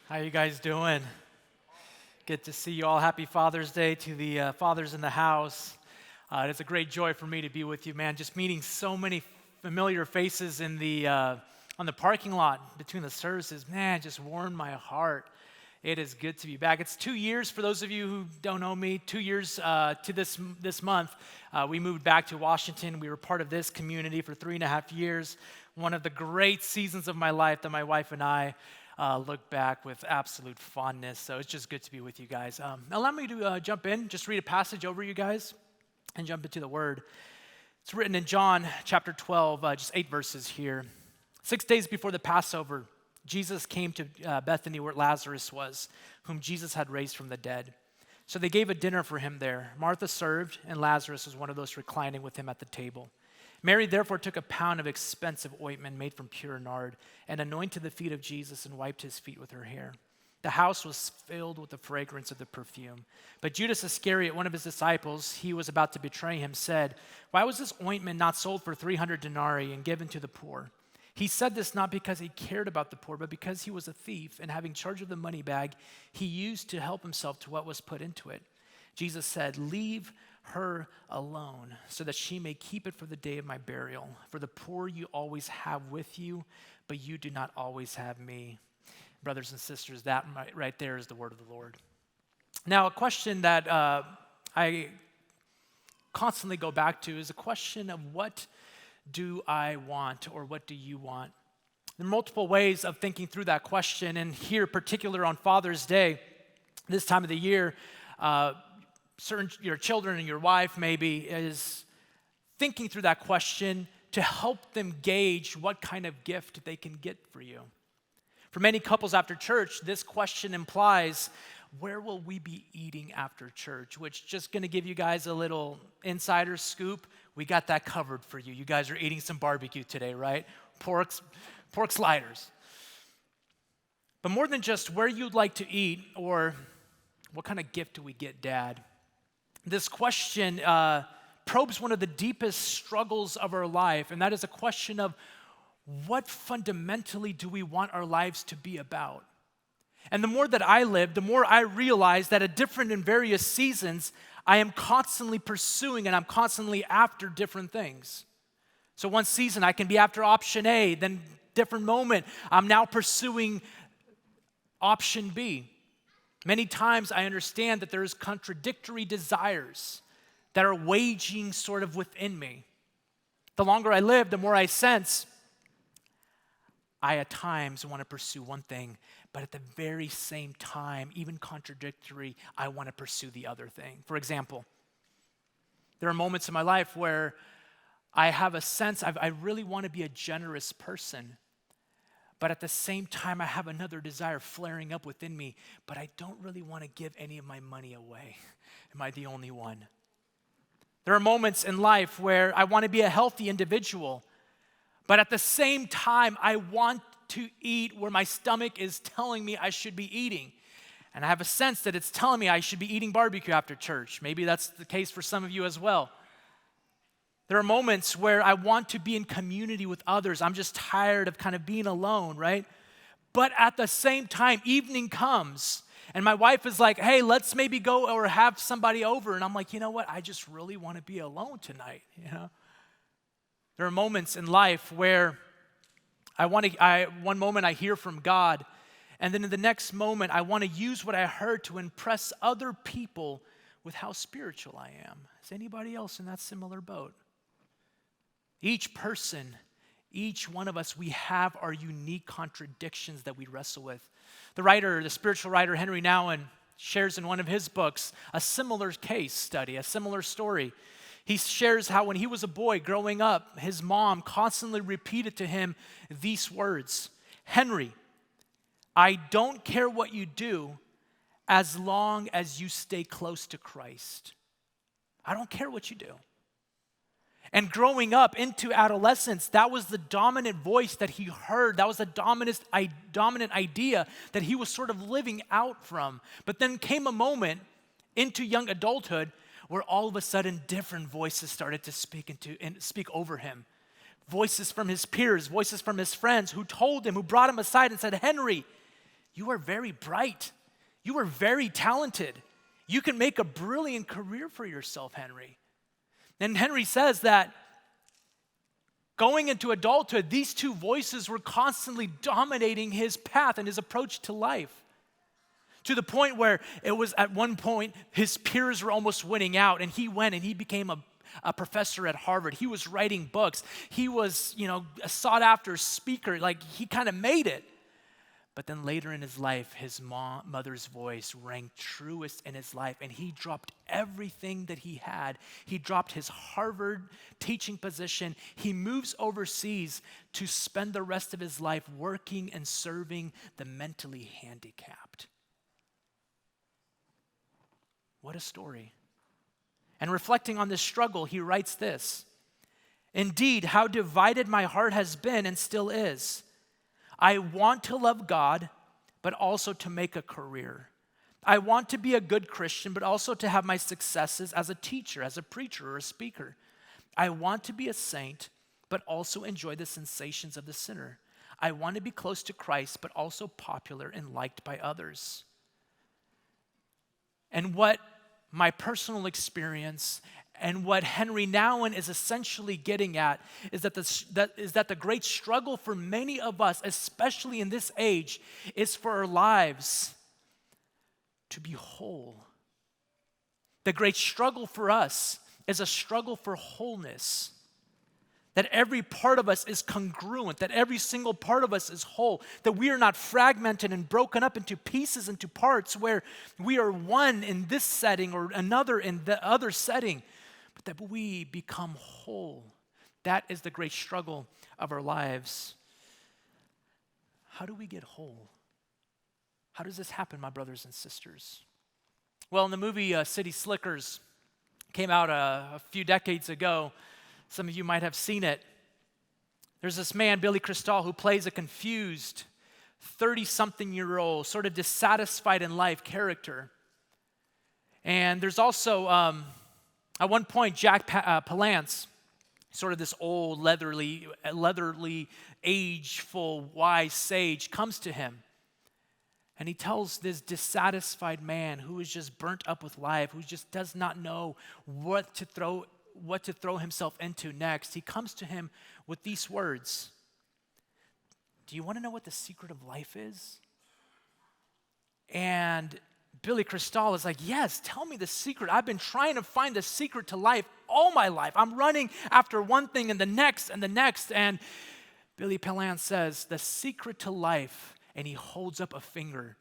How you guys doing? Good to see you all. Happy Father's Day to the fathers in the house. It's a great joy for me to be with you, man. Just meeting so many familiar faces in the on the parking lot between the services, man, just warmed my heart. It is good to be back. It's 2 years for those of you who don't know me. 2 years to this month, we moved back to Washington. We were part of this community for 3.5 years. One of the great seasons of my life that my wife and I look back with absolute fondness. So it's just good to be with you guys. Allow me to jump in, just read a passage over you guys and jump into the word. It's written in John chapter 12, just 8 verses here. 6 days before the Passover, Jesus came to Bethany where Lazarus was, whom Jesus had raised from the dead. So they gave a dinner for him there. Martha served, and Lazarus was one of those reclining with him at the table. Mary therefore took a pound of expensive ointment made from pure nard and anointed the feet of Jesus and wiped his feet with her hair. The house was filled with the fragrance of the perfume. But Judas Iscariot, one of his disciples, he was about to betray him, said, "Why was this ointment not sold for 300 denarii and given to the poor?" He said this not because he cared about the poor, but because he was a thief, and having charge of the money bag, he used to help himself to what was put into it. Jesus said, "Leave her alone, so that she may keep it for the day of my burial. For the poor you always have with you, but you do not always have me." Brothers and sisters, that right there is the word of the Lord. Now, a question that I constantly go back to is a question of what do I want, or what do you want? There are multiple ways of thinking through that question, and here, particular on Father's Day, this time of the year, your children and your wife maybe is thinking through that question to help them gauge what kind of gift they can get for you. For many couples after church, this question implies, where will we be eating after church? Which, just going to give you guys a little insider scoop, we got that covered for you. You guys are eating some barbecue today, right? Pork sliders. But more than just where you'd like to eat or what kind of gift do we get, Dad? This question probes one of the deepest struggles of our life, and that is a question of what fundamentally do we want our lives to be about? And the more that I live, the more I realize that at different and various seasons, I am constantly pursuing and I'm constantly after different things. So one season I can be after option A, then different moment I'm now pursuing option B. Many times I understand that there's contradictory desires that are waging sort of within me. The longer I live, the more I sense I at times want to pursue one thing, but at the very same time, even contradictory, I want to pursue the other thing. For example, there are moments in my life where I have a sense I really want to be a generous person, but at the same time, I have another desire flaring up within me, but I don't really want to give any of my money away. Am I the only one? There are moments in life where I want to be a healthy individual, but at the same time, I want to eat where my stomach is telling me I should be eating. And I have a sense that it's telling me I should be eating barbecue after church. Maybe that's the case for some of you as well. There are moments where I want to be in community with others. I'm just tired of kind of being alone, right? But at the same time, evening comes, and my wife is like, "Hey, let's maybe go or have somebody over." And I'm like, you know what? I just really want to be alone tonight, you know? There are moments in life where one moment I hear from God, and then in the next moment, I want to use what I heard to impress other people with how spiritual I am. Is anybody else in that similar boat? Each person, each one of us, we have our unique contradictions that we wrestle with. The spiritual writer Henry Nouwen shares in one of his books a similar case study, a similar story. He shares how when he was a boy growing up, his mom constantly repeated to him these words, "Henry, I don't care what you do as long as you stay close to Christ. I don't care what you do." And growing up into adolescence, that was the dominant voice that he heard. That was the dominant idea that he was sort of living out from. But then came a moment into young adulthood where all of a sudden different voices started to speak over him. Voices from his peers, voices from his friends who told him, who brought him aside and said, "Henry, You are very bright. You are very talented. You can make a brilliant career for yourself, Henry. And Henry says that going into adulthood, these two voices were constantly dominating his path and his approach to life. To the point where it was at one point, his peers were almost winning out, and he went and he became a professor at Harvard. He was writing books. He was, a sought-after speaker. Like, he kind of made it. But then later in his life, his mother's voice rang truest in his life, and he dropped everything that he had. He dropped his Harvard teaching position. He moves overseas to spend the rest of his life working and serving the mentally handicapped. What a story. And reflecting on this struggle, he writes this: "Indeed, how divided my heart has been and still is. I want to love God, but also to make a career. I want to be a good Christian, but also to have my successes as a teacher, as a preacher, or a speaker. I want to be a saint, but also enjoy the sensations of the sinner. I want to be close to Christ, but also popular and liked by others." And what my personal experience and what Henry Nouwen is essentially getting at is that the great struggle for many of us, especially in this age, is for our lives to be whole. The great struggle for us is a struggle for wholeness. That every part of us is congruent, that every single part of us is whole, that we are not fragmented and broken up into pieces, into parts where we are one in this setting or another in the other setting, but that we become whole. That is the great struggle of our lives. How do we get whole? How does this happen, my brothers and sisters? Well, in the movie City Slickers, came out a few decades ago. Some of you might have seen it. There's this man, Billy Crystal, who plays a confused 30-something-year-old, sort of dissatisfied in life character. And there's also, at one point, Jack Palance, sort of this old, leatherly, ageful, wise sage, comes to him. And he tells this dissatisfied man who is just burnt up with life, who just does not know what to throw himself into next. He comes to him with these words: "Do you want to know what the secret of life is?" And Billy Crystal is like, "Yes, tell me the secret. I've been trying to find the secret to life all my life. I'm running after one thing and the next and the next." And Billy Palance says, "The secret to life," and he holds up a finger.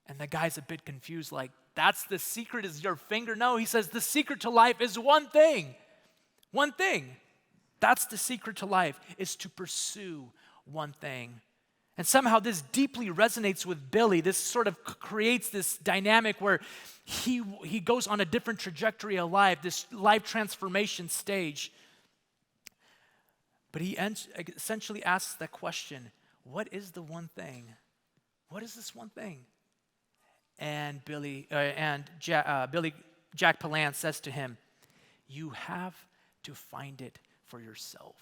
And the guy's a bit confused, like, "That's the secret, is your finger?" No, he says, "The secret to life is one thing. One thing. That's the secret to life, is to pursue one thing." And somehow this deeply resonates with Billy. This sort of creates this dynamic where he goes on a different trajectory of life, this life transformation stage. But he essentially asks that question: what is the one thing? What is this one thing? And Jack Palance says to him, "You have to find it for yourself.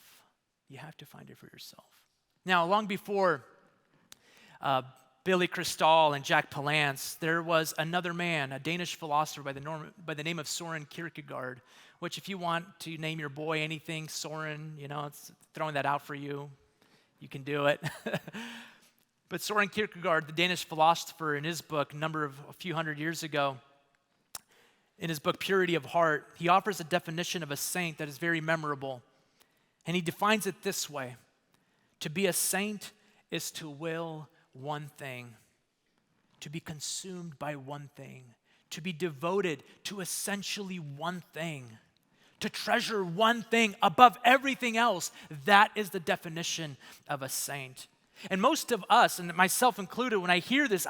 You have to find it for yourself." Now, long before Billy Crystal and Jack Palance, there was another man, a Danish philosopher by the name of Soren Kierkegaard, which, if you want to name your boy anything, Soren, it's throwing that out for you. You can do it. But Soren Kierkegaard, the Danish philosopher, in his book, a few hundred years ago, in his book, Purity of Heart, he offers a definition of a saint that is very memorable. And he defines it this way: to be a saint is to will one thing, to be consumed by one thing, to be devoted to essentially one thing, to treasure one thing above everything else. That is the definition of a saint. And most of us, and myself included, when I hear this,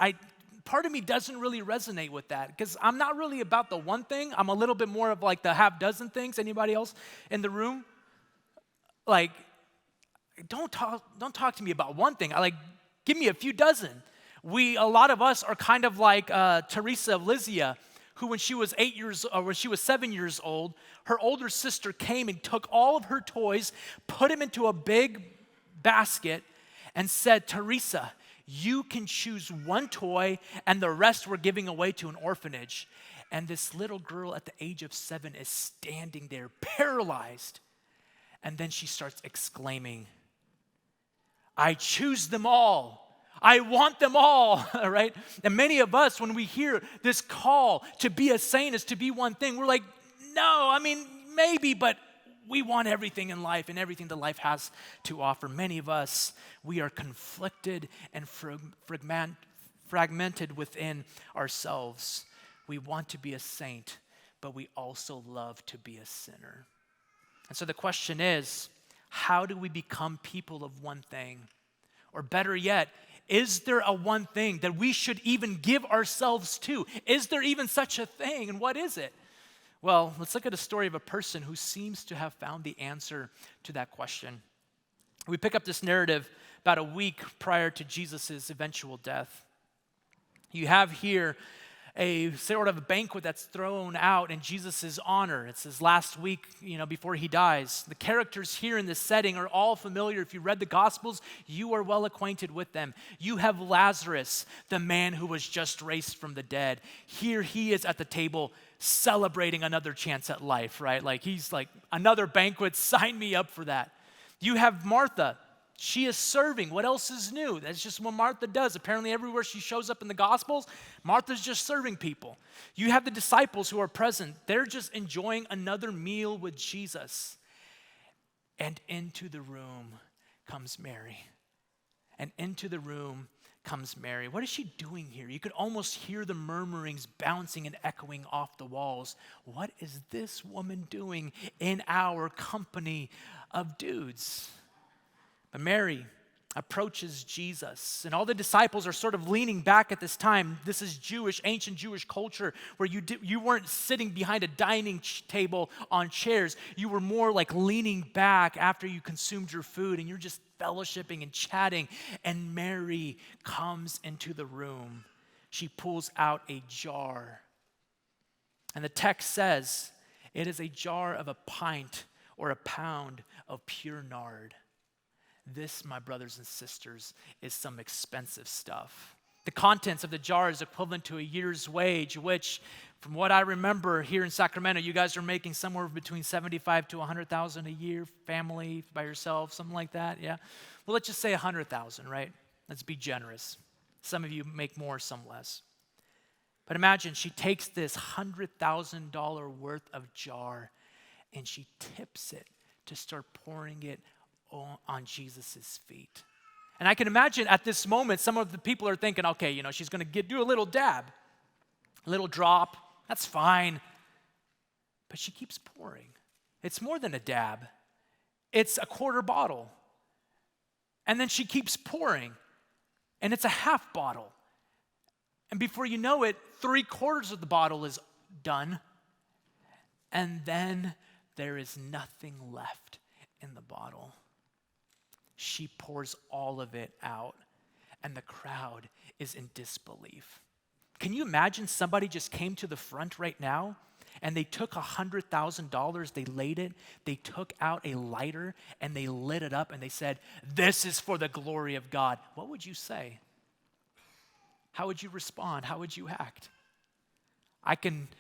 part of me doesn't really resonate with that, because I'm not really about the one thing. I'm a little bit more of like the half dozen things. Anybody else in the room? Like, don't talk to me about one thing. Give me a few dozen. A lot of us are kind of like Teresa of Lisieux, who when she was 7 years old, her older sister came and took all of her toys, put them into a big basket, and said, "Teresa, You can choose one toy, and the rest we're giving away to an orphanage. And this little girl at the age of 7 is standing there, paralyzed. And then she starts exclaiming, I choose them all. I want them all, right? And many of us, when we hear this call to be a saint is to be one thing, we're like, no, I mean, maybe, but we want everything in life and everything that life has to offer. Many of us, we are conflicted and fragmented within ourselves. We want to be a saint, but we also love to be a sinner. And so the question is, how do we become people of one thing? Or better yet, is there a one thing that we should even give ourselves to? Is there even such a thing? And what is it? Well, let's look at a story of a person who seems to have found the answer to that question. We pick up this narrative about a week prior to Jesus' eventual death. You have here a sort of a banquet that's thrown out in Jesus' honor. It's his last week, before he dies. The characters here in this setting are all familiar. If you read the Gospels, you are well acquainted with them. You have Lazarus, the man who was just raised from the dead. Here he is at the table celebrating another chance at life, right? Like he's like, another banquet, sign me up for that. You have Martha. She is serving. What else is new? That's just what Martha does. Apparently everywhere she shows up in the Gospels, Martha's just serving people. You have the disciples who are present. They're just enjoying another meal with Jesus. And into the room comes Mary. And into the room comes Mary. What is she doing here? You could almost hear the murmurings bouncing and echoing off the walls. What is this woman doing in our company of dudes? But Mary approaches Jesus, and all the disciples are sort of leaning back at this time. This is ancient Jewish culture, where you weren't sitting behind a dining table on chairs. You were more like leaning back after you consumed your food, and you're just fellowshipping and chatting. And Mary comes into the room. She pulls out a jar, and the text says it is a jar of a pint or a pound of pure nard. This, my brothers and sisters, is some expensive stuff. The contents of the jar is equivalent to a year's wage, which, from what I remember here in Sacramento, you guys are making somewhere between $75,000 to $100,000 a year, family, by yourself, something like that, yeah? Well, let's just say $100,000, right? Let's be generous. Some of you make more, some less. But imagine she takes this $100,000 worth of jar and she tips it to start pouring it on Jesus' feet. And I can imagine at this moment, some of the people are thinking, okay, she's going to do a little dab, a little drop. That's fine. But she keeps pouring. It's more than a dab. It's a quarter bottle. And then she keeps pouring. And it's a half bottle. And before you know it, 3/4 of the bottle is done. And then there is nothing left in the bottle. She pours all of it out, and the crowd is in disbelief. Can you imagine somebody just came to the front right now, and they took $100,000, they laid it, they took out a lighter, and they lit it up, and they said, "This is for the glory of God." What would you say? How would you respond? How would you act?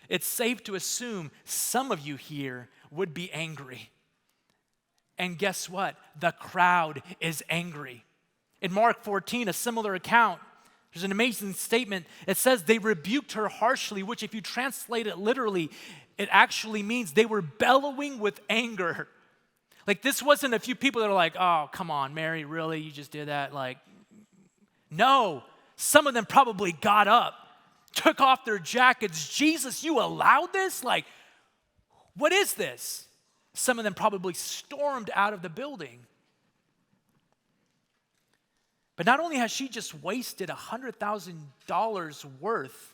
It's safe to assume some of you here would be angry. And guess what? The crowd is angry. In Mark 14, a similar account, there's an amazing statement. It says they rebuked her harshly, which if you translate it literally, it actually means they were bellowing with anger. Like this wasn't a few people that are like, "Oh, come on, Mary, really? You just did that?" Like, no. Some of them probably got up, took off their jackets. "Jesus, you allowed this? Like, what is this?" Some of them probably stormed out of the building. But not only has she just wasted $100,000 worth,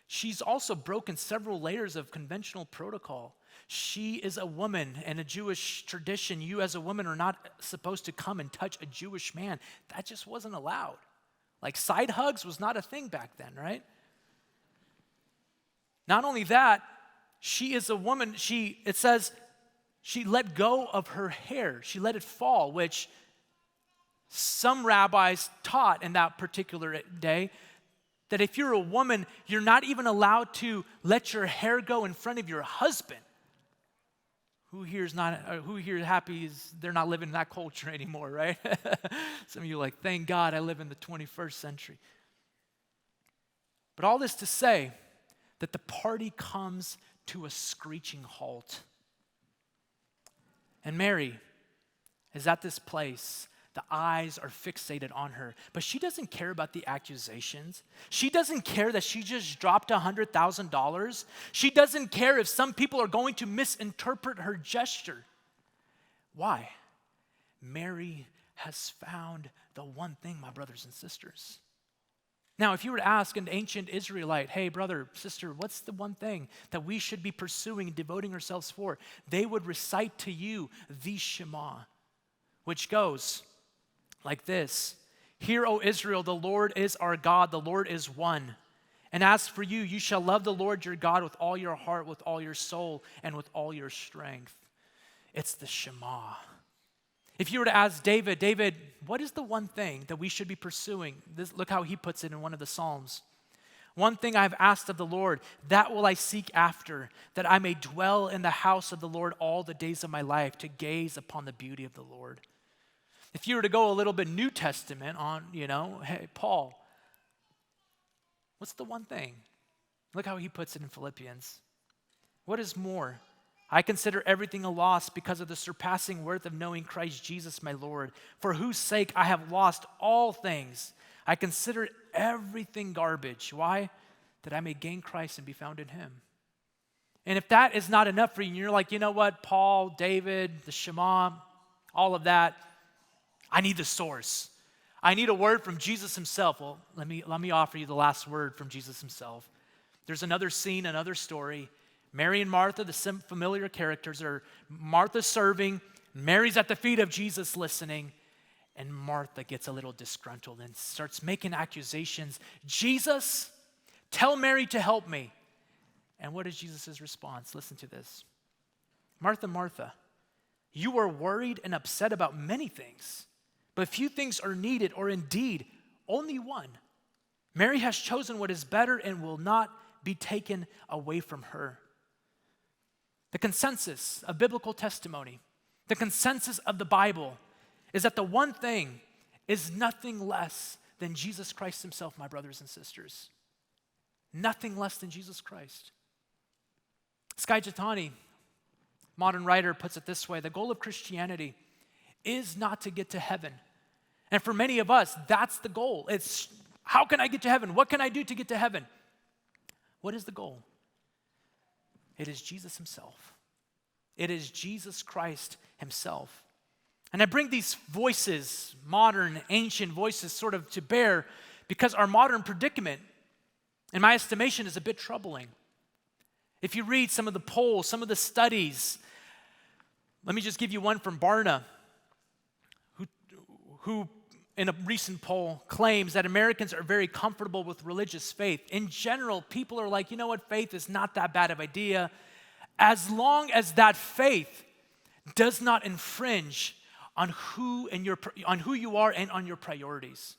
she's also broken several layers of conventional protocol. She is a woman. In a Jewish tradition, you as a woman are not supposed to come and touch a Jewish man. That just wasn't allowed. Like side hugs was not a thing back then, right? Not only that, she is a woman. It says, she let go of her hair. She let it fall, which Some rabbis taught in that particular day that if you're a woman, you're not even allowed to let your hair go in front of your husband. Who here is happy is they're not living in that culture anymore, right? Some of you are like, thank God I live in the 21st century. But all this to say that the party comes to a screeching halt. And Mary is at this place. The eyes are fixated on her. But she doesn't care about the accusations. She doesn't care that she just dropped $100,000. She doesn't care if some people are going to misinterpret her gesture. Why? Mary has found the one thing, my brothers and sisters. Now, if you were to ask an ancient Israelite, hey, brother, sister, what's the one thing that we should be pursuing and devoting ourselves for? They would recite to you the Shema, which goes like this: Hear, O Israel, the Lord is our God, the Lord is one. And as for you, you shall love the Lord your God with all your heart, with all your soul, and with all your strength. It's the Shema. If you were to ask David, what is the one thing that we should be pursuing? Look how he puts it in one of the Psalms. One thing I have asked of the Lord, that will I seek after, that I may dwell in the house of the Lord all the days of my life, to gaze upon the beauty of the Lord. If you were to go a little bit New Testament on, hey, Paul, what's the one thing? Look how he puts it in Philippians. What is more? I consider everything a loss because of the surpassing worth of knowing Christ Jesus my Lord, for whose sake I have lost all things. I consider everything garbage. Why? That I may gain Christ and be found in him. And if that is not enough for you, and you're like, you know what, Paul, David, the Shema, all of that, I need the source. I need a word from Jesus himself. Well, let me offer you the last word from Jesus himself. There's another scene, another story. Mary and Martha, the familiar characters, are Martha serving, Mary's at the feet of Jesus listening, and Martha gets a little disgruntled and starts making accusations. Jesus, tell Mary to help me. And what is Jesus' response? Listen to this. Martha, Martha, you are worried and upset about many things, but few things are needed, or indeed only one. Mary has chosen what is better and will not be taken away from her. The consensus of biblical testimony, the consensus of the Bible, is that the one thing is nothing less than Jesus Christ himself, my brothers and sisters. Nothing less than Jesus Christ. Skye Jethani, modern writer, puts it this way: the goal of Christianity is not to get to heaven. And for many of us, that's the goal. It's, how can I get to heaven? What can I do to get to heaven? What is the goal? It is Jesus himself. It is Jesus Christ himself. And I bring these voices, modern, ancient voices, sort of to bear because our modern predicament, in my estimation, is a bit troubling. If you read some of the polls, some of the studies, let me just give you one from Barna, who in a recent poll claims that Americans are very comfortable with religious faith. In general, people are like, you know what, faith is not that bad of an idea, as long as that faith does not infringe on who you are and on your priorities.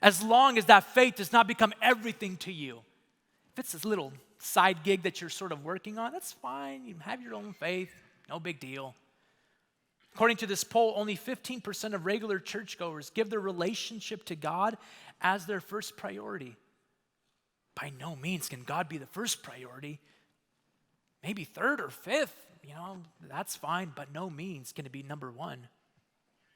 As long as that faith does not become everything to you. If it's this little side gig that you're sort of working on, that's fine. You have your own faith, no big deal. According to this poll, only 15% of regular churchgoers give their relationship to God as their first priority. By no means can God be the first priority. Maybe third or fifth, that's fine, but no means can it be number one.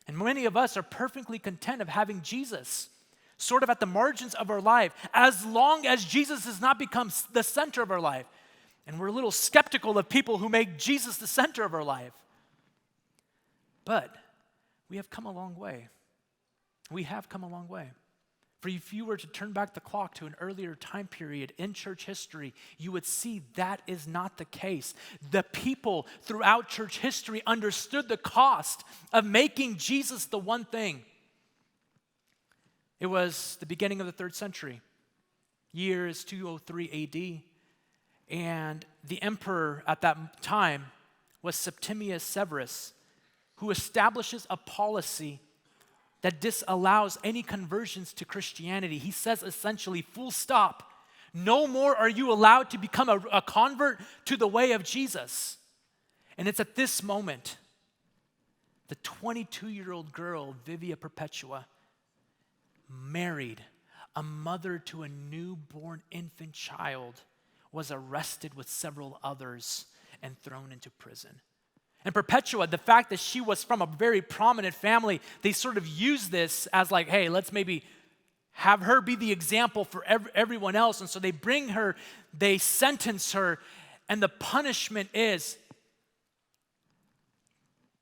And many of us are perfectly content of having Jesus sort of at the margins of our life, as long as Jesus has not become the center of our life. And we're a little skeptical of people who make Jesus the center of our life. But we have come a long way. We have come a long way. For if you were to turn back the clock to an earlier time period in church history, you would see that is not the case. The people throughout church history understood the cost of making Jesus the one thing. It was the beginning of the 3rd century. Year is 203 AD. And the emperor at that time was Septimius Severus, who establishes a policy that disallows any conversions to Christianity. He says essentially, full stop. No more are you allowed to become a convert to the way of Jesus. And it's at this moment, the 22-year-old girl, Vivia Perpetua, married, a mother to a newborn infant child, was arrested with several others and thrown into prison. And Perpetua, the fact that she was from a very prominent family, they sort of use this as like, hey, let's maybe have her be the example for everyone else. And so they bring her, they sentence her, and the punishment is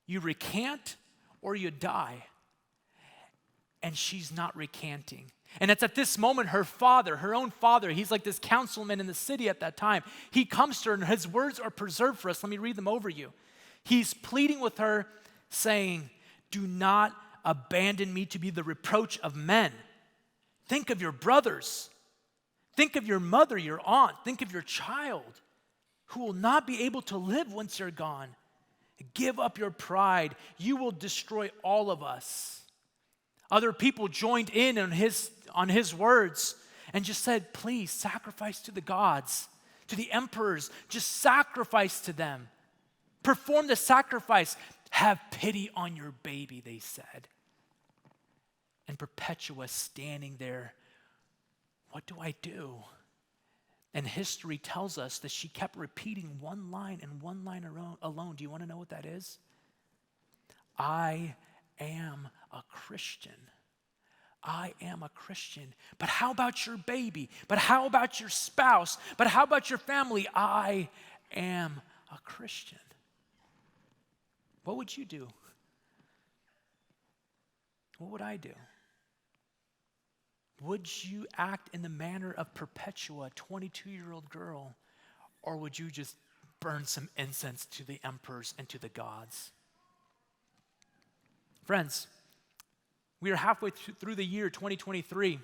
you recant or you die. And she's not recanting. And it's at this moment her father, her own father, he's like this councilman in the city at that time. He comes to her and his words are preserved for us. Let me read them over you. He's pleading with her, saying, do not abandon me to be the reproach of men. Think of your brothers. Think of your mother, your aunt. Think of your child who will not be able to live once you're gone. Give up your pride. You will destroy all of us. Other people joined in on his words and just said, please sacrifice to the gods, to the emperors. Just sacrifice to them. Perform the sacrifice. Have pity on your baby, they said. And Perpetua standing there, what do I do? And history tells us that she kept repeating one line and one line alone. Do you want to know what that is? I am a Christian. I am a Christian. But how about your baby? But how about your spouse? But how about your family? I am a Christian. What would you do? What would I do? Would you act in the manner of Perpetua, 22-year-old girl, or would you just burn some incense to the emperors and to the gods? Friends, we are halfway through the year 2023,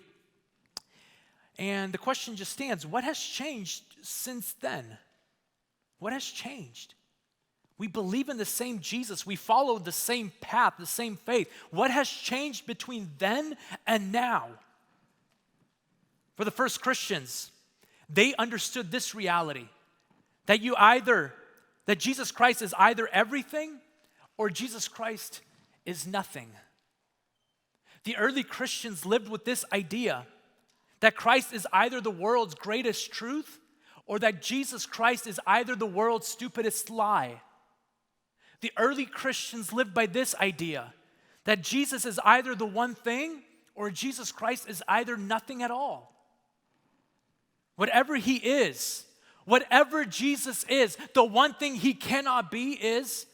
and the question just stands, what has changed since then? What has changed? We believe in the same Jesus. We follow the same path, the same faith. What has changed between then and now? For the first Christians, they understood this reality, that that Jesus Christ is either everything or Jesus Christ is nothing. The early Christians lived with this idea that Christ is either the world's greatest truth or that Jesus Christ is either the world's stupidest lie. The early Christians lived by this idea, that Jesus is either the one thing or Jesus Christ is either nothing at all. Whatever he is, whatever Jesus is, the one thing he cannot be is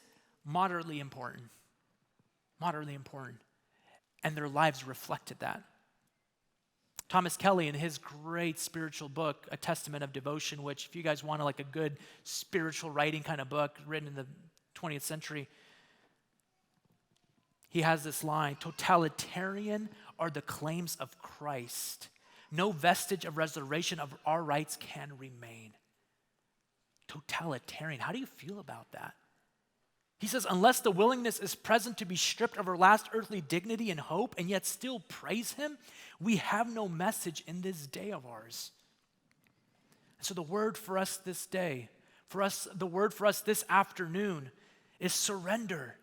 moderately important. Moderately important. And their lives reflected that. Thomas Kelly, in his great spiritual book, A Testament of Devotion, which if you guys want a good spiritual writing kind of book written in the 20th century, he has this line, totalitarian are the claims of Christ. No vestige of restoration of our rights can remain. Totalitarian, how do you feel about that? He says, unless the willingness is present to be stripped of our last earthly dignity and hope and yet still praise him, we have no message in this day of ours. So the word for us this day, the word for us this afternoon is surrender,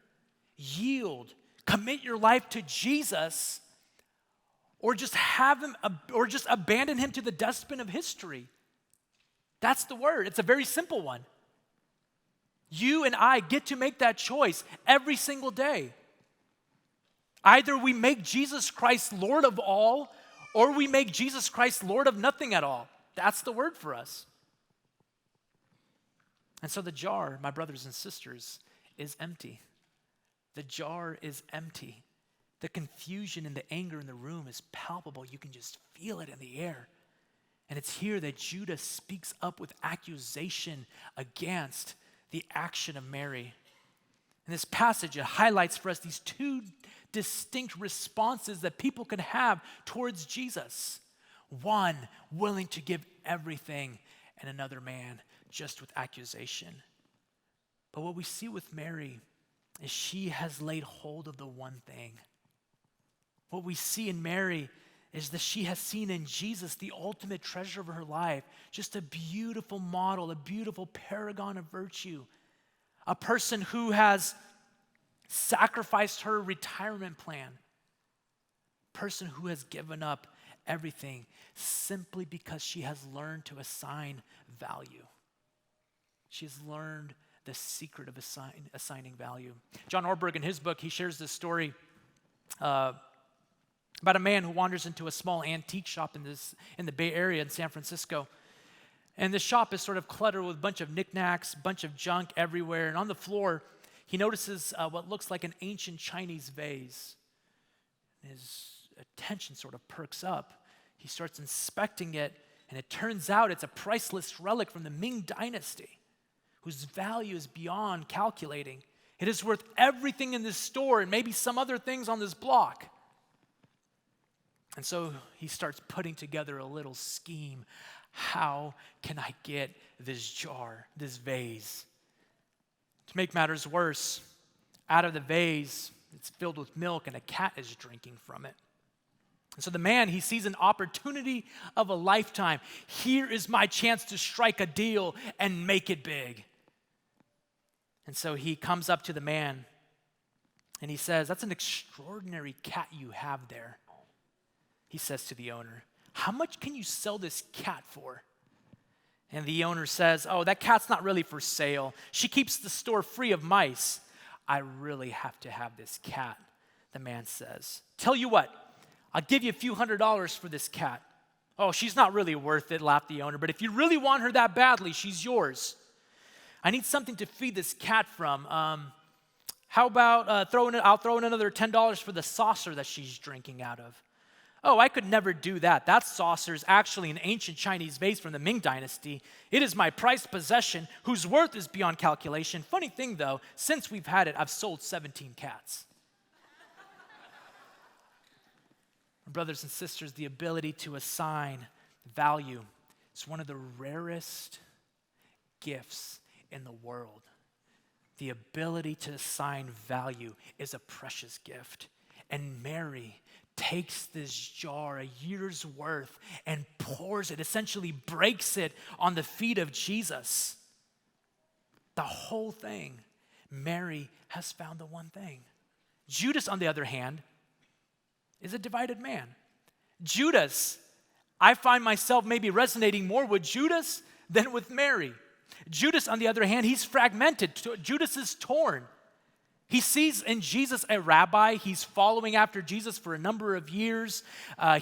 yield, commit your life to Jesus, or just abandon him to the dustbin of history. That's the word. It's a very simple one. You and I get to make that choice every single day. Either we make Jesus Christ Lord of all, or we make Jesus Christ Lord of nothing at all. That's the word for us. And so the jar, my brothers and sisters, is empty. The jar is empty. The confusion and the anger in the room is palpable. You can just feel it in the air. And it's here that Judah speaks up with accusation against the action of Mary. In this passage, it highlights for us these two distinct responses that people can have towards Jesus. One, willing to give everything, and another man just with accusation. But what we see with Mary is she has laid hold of the one thing. What we see in Mary is that she has seen in Jesus the ultimate treasure of her life, just a beautiful model, a beautiful paragon of virtue, a person who has sacrificed her retirement plan, a person who has given up everything simply because she has learned to assign value. She has learned the secret of assigning value. John Ortberg, in his book, he shares this story about a man who wanders into a small antique shop in the Bay Area in San Francisco. And the shop is sort of cluttered with a bunch of knickknacks, a bunch of junk everywhere. And on the floor, he notices what looks like an ancient Chinese vase. His attention sort of perks up. He starts inspecting it, and it turns out it's a priceless relic from the Ming Dynasty, whose value is beyond calculating. It is worth everything in this store and maybe some other things on this block. And so he starts putting together a little scheme. How can I get this jar, this vase? To make matters worse, out of the vase, it's filled with milk and a cat is drinking from it. And so the man, he sees an opportunity of a lifetime. Here is my chance to strike a deal and make it big. And so he comes up to the man and he says, "That's an extraordinary cat you have there." He says to the owner, "How much can you sell this cat for?" And the owner says, "Oh, that cat's not really for sale. She keeps the store free of mice." "I really have to have this cat," the man says. "Tell you what, I'll give you a few $100s for this cat." "Oh, she's not really worth it," laughed the owner, "but if you really want her that badly, she's yours." "I need something to feed this cat from. How about I'll throw in another $10 for the saucer that she's drinking out of." "Oh, I could never do that. That saucer is actually an ancient Chinese vase from the Ming Dynasty. It is my prized possession, whose worth is beyond calculation. Funny thing, though, since we've had it, I've sold 17 cats." Brothers and sisters, the ability to assign value is one of the rarest gifts in the world. The ability to assign value is a precious gift. And Mary takes this jar, a year's worth, and pours it, essentially breaks it on the feet of Jesus. The whole thing. Mary has found the one thing. Judas, on the other hand, is a divided man. Judas, I find myself maybe resonating more with Judas than with Mary. Judas, on the other hand, he's fragmented. Judas is torn. He sees in Jesus a rabbi. He's following after Jesus for a number of years.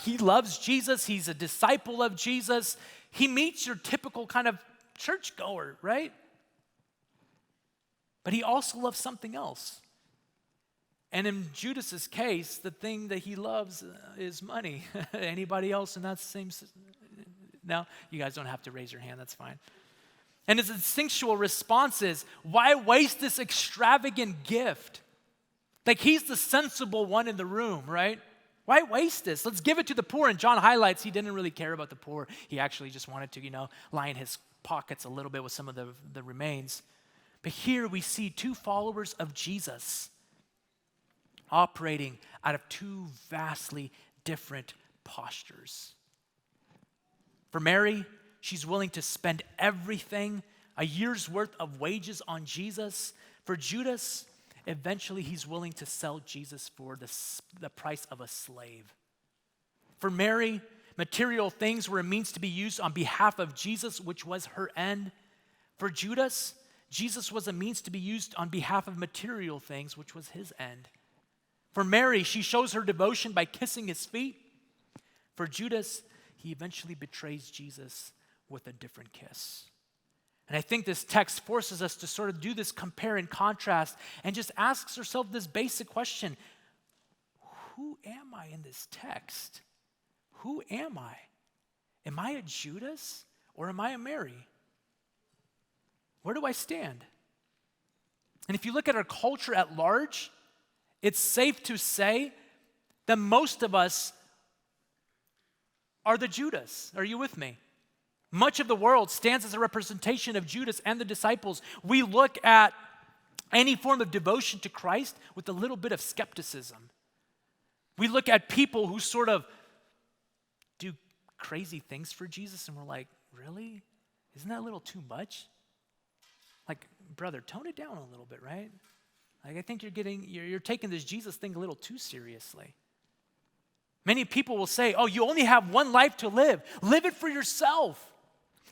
He loves Jesus. He's a disciple of Jesus. He meets your typical kind of churchgoer, right? But he also loves something else. And in Judas's case, the thing that he loves is money. Anybody else in that same? No, you guys don't have to raise your hand. That's fine. And his instinctual response is, why waste this extravagant gift? Like he's the sensible one in the room, right? Why waste this? Let's give it to the poor. And John highlights he didn't really care about the poor. He actually just wanted to, line his pockets a little bit with some of the remains. But here we see two followers of Jesus operating out of two vastly different postures. For Mary, she's willing to spend everything, a year's worth of wages on Jesus. For Judas, eventually he's willing to sell Jesus for the price of a slave. For Mary, material things were a means to be used on behalf of Jesus, which was her end. For Judas, Jesus was a means to be used on behalf of material things, which was his end. For Mary, she shows her devotion by kissing his feet. For Judas, he eventually betrays Jesus with a different kiss. And I think this text forces us to sort of do this compare and contrast and just asks ourselves this basic question: who am I in this text? Who am I? Am I a Judas or am I a Mary? Where do I stand? And if you look at our culture at large, it's safe to say that most of us are the Judas. Are you with me? Much of the world stands as a representation of Judas and the disciples. We look at any form of devotion to Christ with a little bit of skepticism. We look at people who sort of do crazy things for Jesus and we're like, really? Isn't that a little too much? Like, brother, tone it down a little bit, right? Like, I think you're taking this Jesus thing a little too seriously. Many people will say, oh, you only have one life to live. Live it for yourself.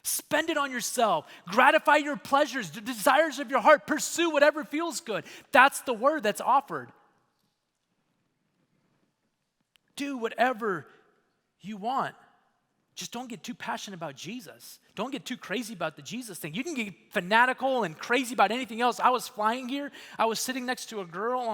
Spend it on yourself. Gratify your pleasures, the desires of your heart. Pursue whatever feels good. That's the word that's offered. Do whatever you want. Just don't get too passionate about Jesus. Don't get too crazy about the Jesus thing. You can get fanatical and crazy about anything else. I was flying here. I was sitting next to a girl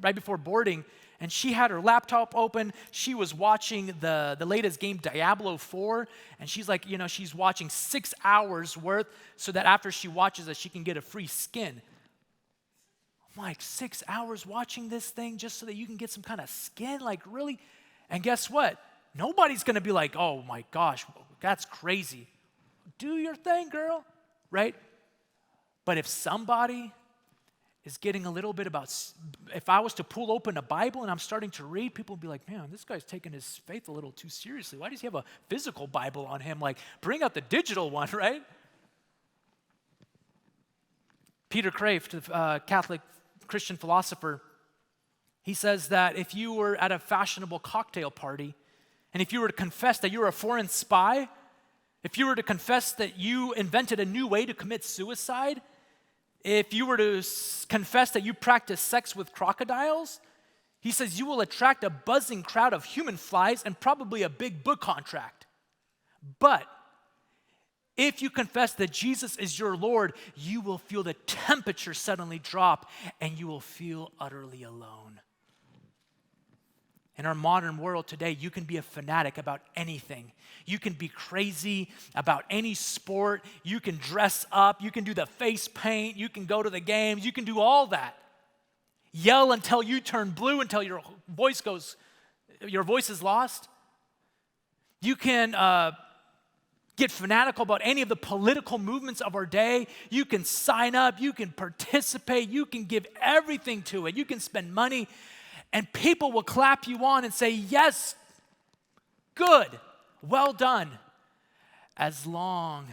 right before boarding, and she had her laptop open. She was watching the latest game, Diablo 4, and she's like, she's watching 6 hours worth so that after she watches it, she can get a free skin. I'm like, 6 hours watching this thing just so that you can get some kind of skin? Like, really? And guess what? Nobody's going to be like, oh my gosh, that's crazy. Do your thing, girl, right? But if somebody is getting a little bit about, if I was to pull open a Bible and I'm starting to read, people would be like, man, this guy's taking his faith a little too seriously. Why does he have a physical Bible on him? Like, bring out the digital one, right? Peter Kraft, the Catholic Christian philosopher, he says that if you were at a fashionable cocktail party and if you were to confess that you're a foreign spy, if you were to confess that you invented a new way to commit suicide, if you were to confess that you practice sex with crocodiles, he says you will attract a buzzing crowd of human flies and probably a big book contract. But if you confess that Jesus is your Lord, you will feel the temperature suddenly drop and you will feel utterly alone. In our modern world today, you can be a fanatic about anything. You can be crazy about any sport. You can dress up. You can do the face paint. You can go to the games. You can do all that. Yell until you turn blue, until your voice is lost. You can get fanatical about any of the political movements of our day. You can sign up. You can participate. You can give everything to it. You can spend money. And people will clap you on and say, yes, good, well done, as long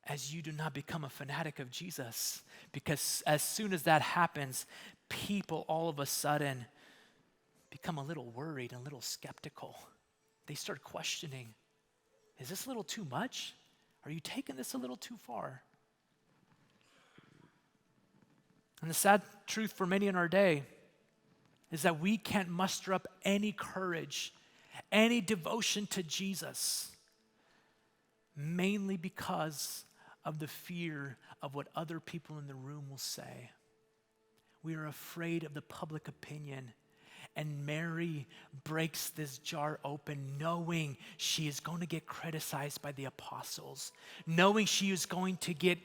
as you do not become a fanatic of Jesus. Because as soon as that happens, people all of a sudden become a little worried and a little skeptical. They start questioning, is this a little too much? Are you taking this a little too far? And the sad truth for many in our day is that we can't muster up any courage, any devotion to Jesus, mainly because of the fear of what other people in the room will say. We are afraid of the public opinion. And Mary breaks this jar open knowing she is going to get criticized by the apostles, knowing she is going to get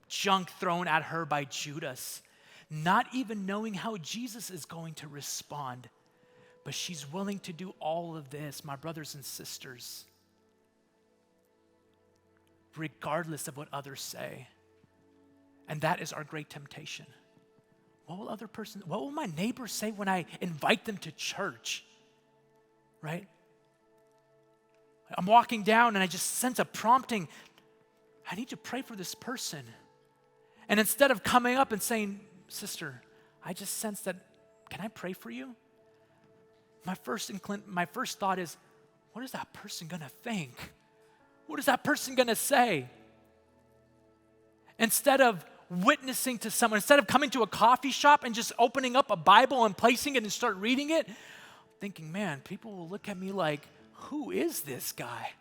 junk thrown at her by Judas, not even knowing how Jesus is going to respond. But she's willing to do all of this, my brothers and sisters, regardless of what others say. And that is our great temptation. What will my neighbors say when I invite them to church? Right? I'm walking down and I just sense a prompting. I need to pray for this person. And instead of coming up and saying, sister, I just sense that, can I pray for you? My first thought is, what is that person gonna think? What is that person gonna say? Instead of witnessing to someone, instead of coming to a coffee shop and just opening up a Bible and placing it and start reading it, thinking, man, people will look at me like, who is this guy?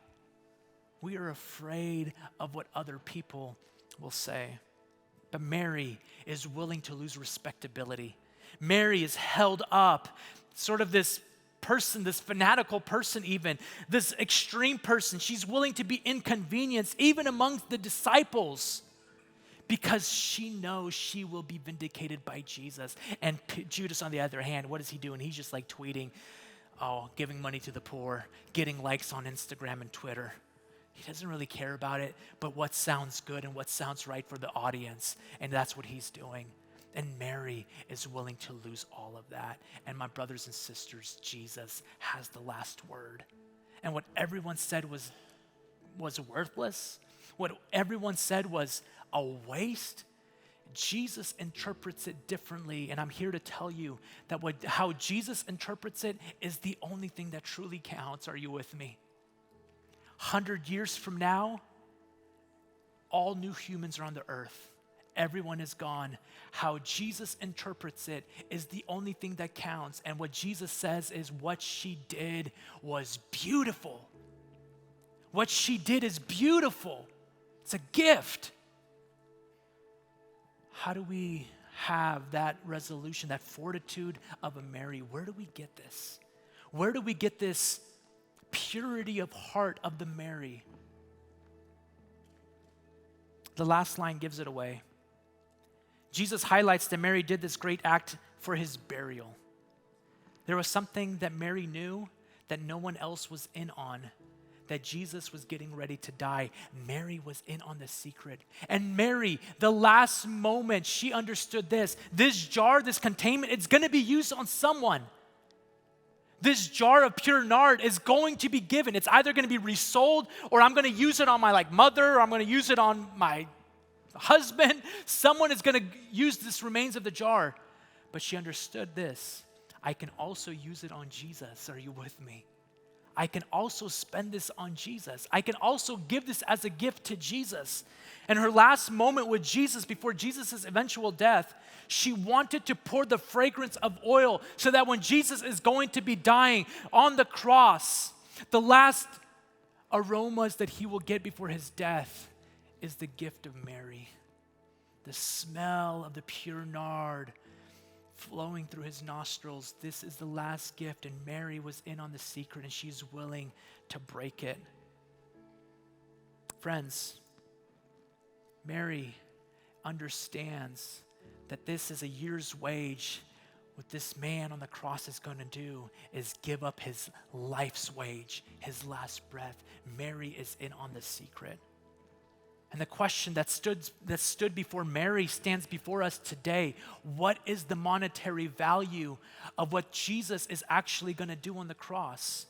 We are afraid of what other people will say. But Mary is willing to lose respectability. Mary is held up, sort of this person, this fanatical person even, this extreme person. She's willing to be inconvenienced even amongst the disciples because she knows she will be vindicated by Jesus. And Judas, on the other hand, what is he doing? He's just like tweeting, giving money to the poor, getting likes on Instagram and Twitter. He doesn't really care about it, but what sounds good and what sounds right for the audience, and that's what he's doing. And Mary is willing to lose all of that. And my brothers and sisters, Jesus has the last word. And what everyone said was worthless, what everyone said was a waste, Jesus interprets it differently. And I'm here to tell you that how Jesus interprets it is the only thing that truly counts. Are you with me? 100 years from now, all new humans are on the earth. Everyone is gone. How Jesus interprets it is the only thing that counts. And what Jesus says is what she did was beautiful. What she did is beautiful. It's a gift. How do we have that resolution, that fortitude of a Mary? Where do we get this? Where do we get this purity of heart of the Mary? The last line gives it away. Jesus highlights that Mary did this great act for his burial. There was something that Mary knew that no one else was in on, that Jesus was getting ready to die. Mary was in on the secret. And Mary, the last moment, she understood this. This jar, this containment, it's going to be used on someone. This jar of pure nard is going to be given. It's either going to be resold, or I'm going to use it on my mother, or I'm going to use it on my husband. Someone is going to use this remains of the jar. But she understood this. I can also use it on Jesus. Are you with me? I can also spend this on Jesus. I can also give this as a gift to Jesus. And her last moment with Jesus before Jesus' eventual death, she wanted to pour the fragrance of oil so that when Jesus is going to be dying on the cross, the last aromas that he will get before his death is the gift of Mary. The smell of the pure nard flowing through his nostrils. This is the last gift, and Mary was in on the secret, and she's willing to break it. Friends, Mary understands that this is a year's wage. What this man on the cross is going to do is give up his life's wage, his last breath. Mary is in on the secret. And the question that stood before Mary stands before us today. What is the monetary value of what Jesus is actually going to do on the cross?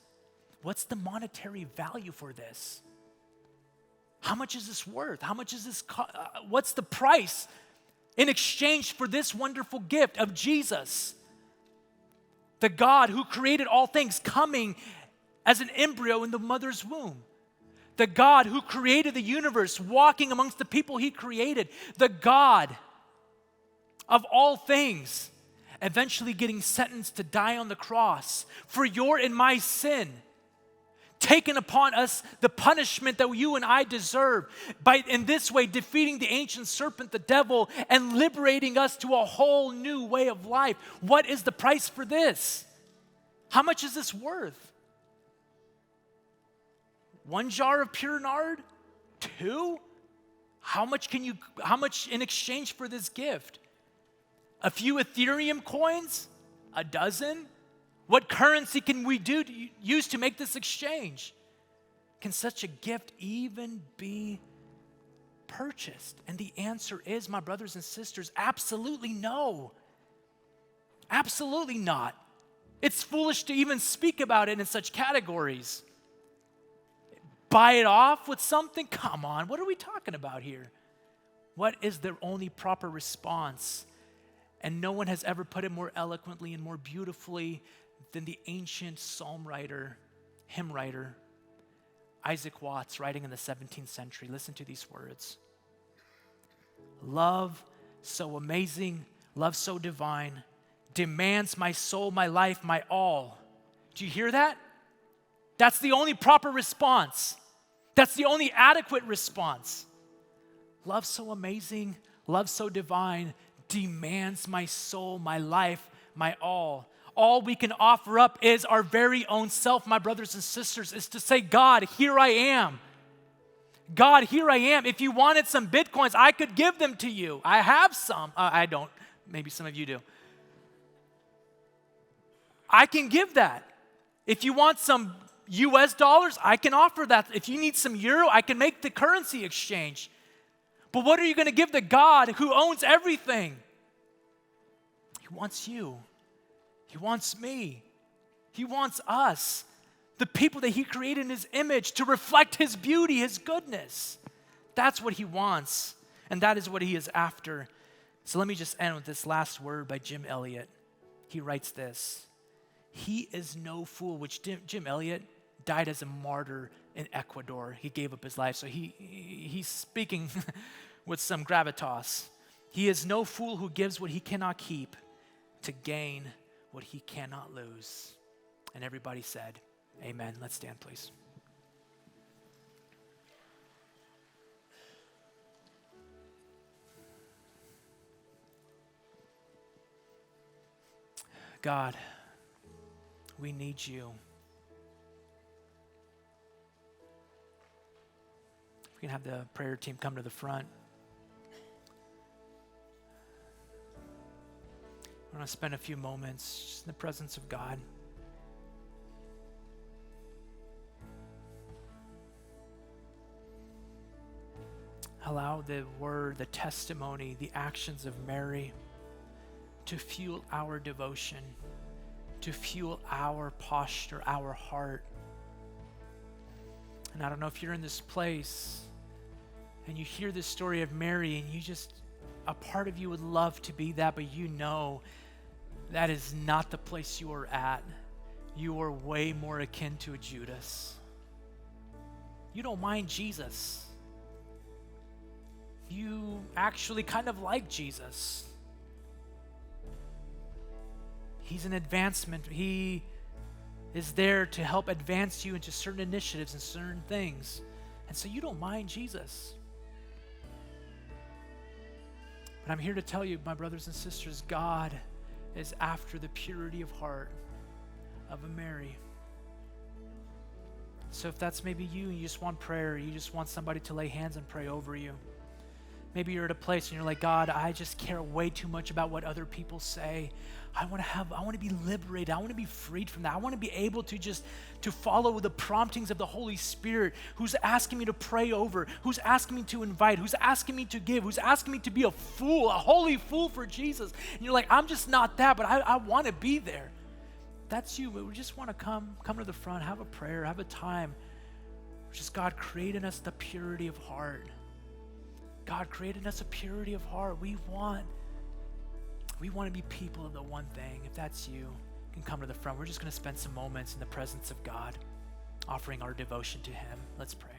What's the monetary value for this? How much is this worth? How much is this? What's the price in exchange for this wonderful gift of Jesus? The God who created all things coming as an embryo in the mother's womb. The God who created the universe, walking amongst the people he created. The God of all things, eventually getting sentenced to die on the cross for your and my sin. Taking upon us the punishment that you and I deserve, by in this way defeating the ancient serpent, the devil, and liberating us to a whole new way of life. What is the price for this? How much is this worth? 1 jar of pure nard? 2? How much in exchange for this gift? A few Ethereum coins? A dozen? What currency can we use to make this exchange? Can such a gift even be purchased? And the answer is, my brothers and sisters, absolutely no. Absolutely not. It's foolish to even speak about it in such categories. Buy it off with something? Come on, what are we talking about here? What is the only proper response? And no one has ever put it more eloquently and more beautifully than the ancient hymn writer, Isaac Watts, writing in the 17th century. Listen to these words. Love so amazing, love so divine, demands my soul, my life, my all. Do you hear that? That's the only proper response. That's the only adequate response. Love so amazing, love so divine, demands my soul, my life, my all. All we can offer up is our very own self, my brothers and sisters, is to say, God, here I am. God, here I am. If you wanted some Bitcoins, I could give them to you. I have some. I don't. Maybe some of you do. I can give that. If you want some US dollars, I can offer that. If you need some euro, I can make the currency exchange. But what are you going to give the God who owns everything? He wants you. He wants me. He wants us, the people that he created in his image, to reflect his beauty, his goodness. That's what he wants, and that is what he is after. So let me just end with this last word by Jim Elliot. He writes this: he is no fool, which Jim Elliot died as a martyr in Ecuador. He gave up his life, so he's speaking with some gravitas. He is no fool who gives what he cannot keep to gain what he cannot lose. And everybody said, amen. Let's stand, please. God, we need you. We can have the prayer team come to the front. I want to spend a few moments just in the presence of God. Allow the word, the testimony, the actions of Mary to fuel our devotion, to fuel our posture, our heart. And I don't know if you're in this place and you hear the story of Mary and a part of you would love to be that, but you know that is not the place you are at. You are way more akin to a Judas. You don't mind Jesus. You actually kind of like Jesus. He's an advancement. He is there to help advance you into certain initiatives and certain things. And so you don't mind Jesus. But I'm here to tell you, my brothers and sisters, God is after the purity of heart of a Mary. So if that's maybe you and you just want prayer, you just want somebody to lay hands and pray over you. Maybe you're at a place and you're like, God, I just care way too much about what other people say. I want to be liberated. I want to be freed from that. I want to be able to follow the promptings of the Holy Spirit, who's asking me to pray over, who's asking me to invite, who's asking me to give, who's asking me to be a fool, a holy fool for Jesus. And you're like, I'm just not that, but I want to be there. That's you. We just want to come to the front, have a prayer, have a time. Just God created us the purity of heart. God created us a purity of heart. We want to be people of the one thing. If that's you, you can come to the front. We're just going to spend some moments in the presence of God, offering our devotion to him. Let's pray.